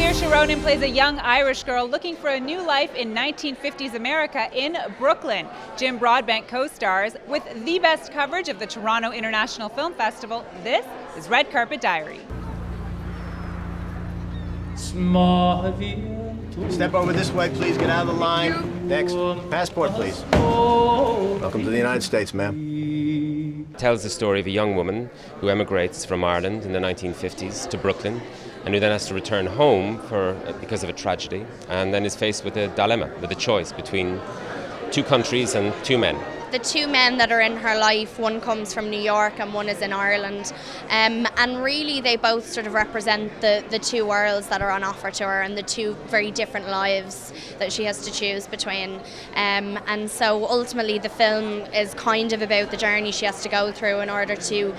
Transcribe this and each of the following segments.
Saoirse Ronan plays a young Irish girl looking for a new life in 1950s America in Brooklyn. Jim Broadbent co-stars. With the best coverage of the Toronto International Film Festival, this is Red Carpet Diary. Step over this way, please. Get out of the line. Next. Passport, please. Welcome to the United States, ma'am. It tells the story of a young woman who emigrates from Ireland in the 1950s to Brooklyn and who then has to return home because of a tragedy, and then is faced with a dilemma, with a choice between two countries and two men. The two men that are in her life, one comes from New York and one is in Ireland, and really they both sort of represent the two worlds that are on offer to her and the two very different lives that she has to choose between, and so ultimately the film is kind of about the journey she has to go through in order to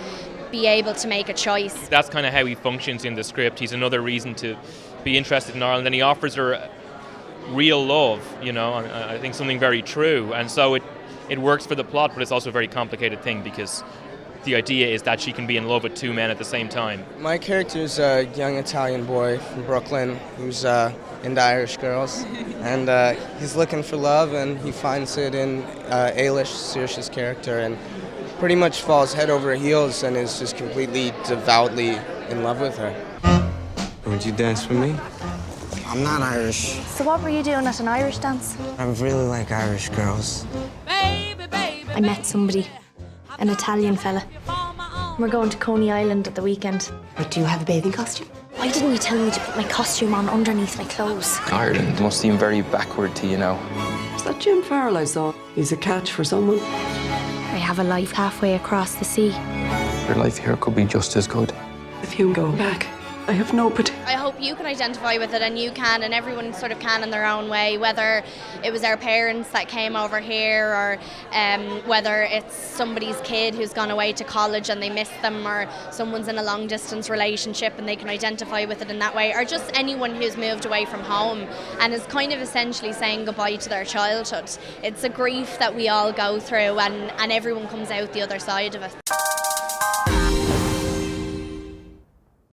be able to make a choice. That's kind of how he functions in the script. He's another reason to be interested in Ireland, and he offers her real love, and I think something very true, and so it works for the plot, but it's also a very complicated thing because the idea is that she can be in love with two men at the same time. My character is a young Italian boy from Brooklyn who's into Irish girls, and he's looking for love, and he finds it in Ailish, Saoirse's character, and pretty much falls head over heels and is just completely devoutly in love with her. Would you dance with me? I'm not Irish. So what were you doing at an Irish dance? I really like Irish girls. I met somebody, an Italian fella. We're going to Coney Island at the weekend. But do you have a bathing costume? Why didn't you tell me to put my costume on underneath my clothes? Ireland must seem very backward to you now. Is that Jim Farrell I saw? He's a catch for someone. I have a life halfway across the sea. Your life here could be just as good. If you go back, I have no particular. I hope you can identify with it, and you can, and everyone sort of can in their own way, whether it was our parents that came over here, or whether it's somebody's kid who's gone away to college and they miss them, or someone's in a long distance relationship and they can identify with it in that way, or just anyone who's moved away from home and is kind of essentially saying goodbye to their childhood. It's a grief that we all go through, and everyone comes out the other side of it.